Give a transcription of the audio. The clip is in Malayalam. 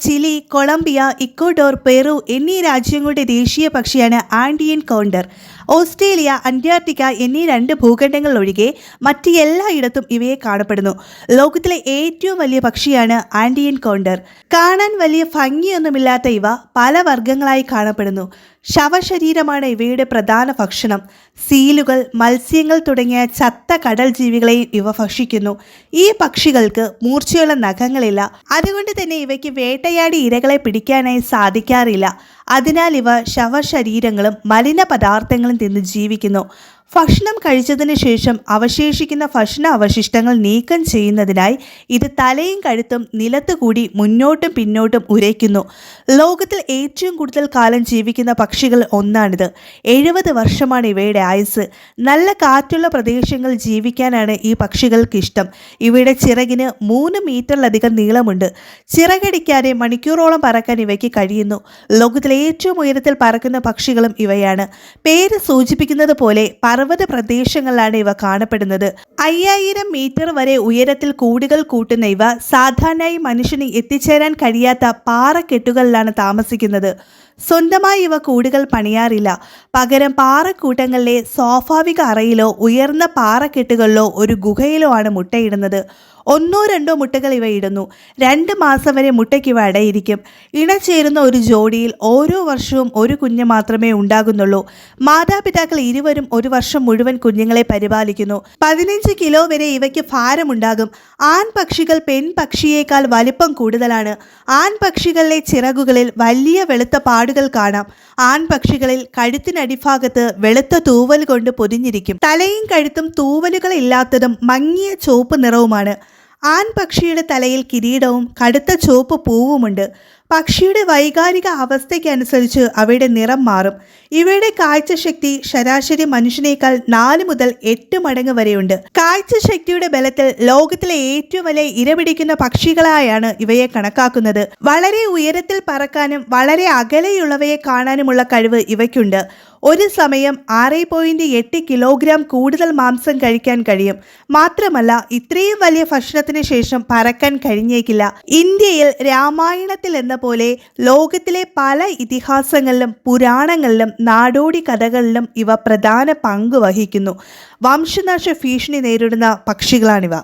ചിലി, കൊളംബിയ, ഇക്വഡോർ, പെറു എന്നീ രാജ്യങ്ങളുടെ ദേശീയ പക്ഷിയാണ് ആൻഡിയൻ കോണ്ടർ. ഓസ്ട്രേലിയ, അന്റാർട്ടിക്ക എന്നീ 2 ഭൂഖണ്ഡങ്ങൾ ഒഴികെ മറ്റ് എല്ലായിടത്തും ഇവയെ കാണപ്പെടുന്നു. ലോകത്തിലെ ഏറ്റവും വലിയ പക്ഷിയാണ് ആൻഡിയൻ കോണ്ടർ. കാണാൻ വലിയ ഭംഗിയൊന്നുമില്ലാത്ത ഇവ പല വർഗ്ഗങ്ങളായി കാണപ്പെടുന്നു. ശവശരീരമാണ് ഇവയുടെ പ്രധാന ഭക്ഷണം. സീലുകൾ, മത്സ്യങ്ങൾ തുടങ്ങിയ ചത്ത കടൽ ജീവികളെയും ഇവ ഭക്ഷിക്കുന്നു. ഈ പക്ഷികൾക്ക് മൂർച്ചയുള്ള നഖങ്ങളില്ല. അതുകൊണ്ട് തന്നെ ഇവയ്ക്ക് വേട്ടയാടി ഇരകളെ പിടിക്കാനായി സാധിക്കാറില്ല. അതിനാൽ ഇവ ശവശരീരങ്ങളും മലിന പദാർത്ഥങ്ങളും തിന്ന് ജീവിക്കുന്നു. ഭക്ഷണം കഴിച്ചതിന് ശേഷം അവശേഷിക്കുന്ന ഭക്ഷണ അവശിഷ്ടങ്ങൾ നീക്കം ചെയ്യുന്നതിനായി ഇത് തലയും കഴുത്തും നിലത്തുകൂടി മുന്നോട്ടും പിന്നോട്ടും ഉരയ്ക്കുന്നു. ലോകത്തിൽ ഏറ്റവും കൂടുതൽ കാലം ജീവിക്കുന്ന പക്ഷികൾ ഒന്നാണിത്. 70 വർഷമാണ് ഇവയുടെ ആയുസ്. നല്ല കാറ്റുള്ള പ്രദേശങ്ങളിൽ ജീവിക്കാനാണ് ഈ പക്ഷികൾക്ക് ഇഷ്ടം. ഇവയുടെ ചിറകിന് 3 മീറ്ററിലധികം നീളമുണ്ട്. ചിറകടിക്കാതെ മണിക്കൂറോളം പറക്കാൻ ഇവയ്ക്ക് കഴിയുന്നു. ലോകത്തിലെ ഏറ്റവും ഉയരത്തിൽ പറക്കുന്ന പക്ഷികളും ഇവയാണ്. പേര് സൂചിപ്പിക്കുന്നത് പോലെ പർവ്വത പ്രദേശങ്ങളിലാണ് ഇവ കാണപ്പെടുന്നത്. 5000 മീറ്റർ വരെ ഉയരത്തിൽ കൂടുകൾ കൂട്ടുന്ന ഇവ സാധാരണയായി മനുഷ്യന് എത്തിച്ചേരാൻ കഴിയാത്ത പാറക്കെട്ടുകളിലാണ് താമസിക്കുന്നത്. സ്വന്തമായി ഇവ കൂടുകൾ പണിയാറില്ല. പകരം പാറക്കൂട്ടങ്ങളിലെ സ്വാഭാവിക അറയിലോ ഉയർന്ന പാറക്കെട്ടുകളിലോ ഒരു ഗുഹയിലോ ആണ് മുട്ടയിടുന്നത്. 1-2 മുട്ടകൾ ഇവ ഇടുന്നു. 2 മാസം വരെ മുട്ടയ്ക്ക് ഇവ അടയിരിക്കും. ഇണചേരുന്ന ഒരു ജോഡിയിൽ ഓരോ വർഷവും ഒരു കുഞ്ഞ് മാത്രമേ ഉണ്ടാകുന്നുള്ളൂ. മാതാപിതാക്കൾ ഇരുവരും ഒരു വർഷം മുഴുവൻ കുഞ്ഞുങ്ങളെ പരിപാലിക്കുന്നു. 15 കിലോ വരെ ഇവയ്ക്ക് ഭാരമുണ്ടാകും. ആൺപക്ഷികൾ പെൺപക്ഷിയേക്കാൾ വലിപ്പം കൂടുതലാണ്. ആൺപക്ഷികളിലെ ചിറകുകളിൽ വലിയ വെളുത്ത പാടുകൾ കാണാം. ആൺപക്ഷികളിൽ കഴുത്തിനടിഭാഗത്ത് വെളുത്ത തൂവൽ കൊണ്ട് പൊതിഞ്ഞിരിക്കും. തലയും കഴുത്തും തൂവലുകൾ ഇല്ലാത്തതും മങ്ങിയ ചുവപ്പ് നിറവുമാണ്. ആൺപക്ഷിയുടെ തലയിൽ കിരീടവും കടുത്ത ചുവപ്പ് പൂവുമുണ്ട്. പക്ഷിയുടെ വൈകാരിക അവസ്ഥയ്ക്കനുസരിച്ച് അവയുടെ നിറം മാറും. ഇവയുടെ കാഴ്ചശക്തി ശരാശരി മനുഷ്യനേക്കാൾ 4 മുതൽ 8 മടങ്ങ് വരെയുണ്ട്. കാഴ്ചശക്തിയുടെ ബലത്തിൽ ലോകത്തിലെ ഏറ്റവും വലിയ ഇരപിടിക്കുന്ന പക്ഷികളായാണ് ഇവയെ കണക്കാക്കുന്നത്. വളരെ ഉയരത്തിൽ പറക്കാനും വളരെ അകലെയുള്ളവയെ കാണാനുമുള്ള കഴിവ് ഇവയ്ക്കുണ്ട്. ഒരു സമയം 6.8 കിലോഗ്രാം കൂടുതൽ മാംസം കഴിക്കാൻ കഴിയും. മാത്രമല്ല ഇത്രയും വലിയ ഭക്ഷണത്തിന് ശേഷം പറക്കാൻ കഴിഞ്ഞേക്കില്ല. ഇന്ത്യയിൽ രാമായണത്തിൽ എന്ന പോലെ ലോകത്തിലെ പല ഇതിഹാസങ്ങളിലും പുരാണങ്ങളിലും നാടോടി കഥകളിലും ഇവ പ്രധാന പങ്ക് വഹിക്കുന്നു. വംശനാശ ഭീഷണി നേരിടുന്ന പക്ഷികളാണിവ.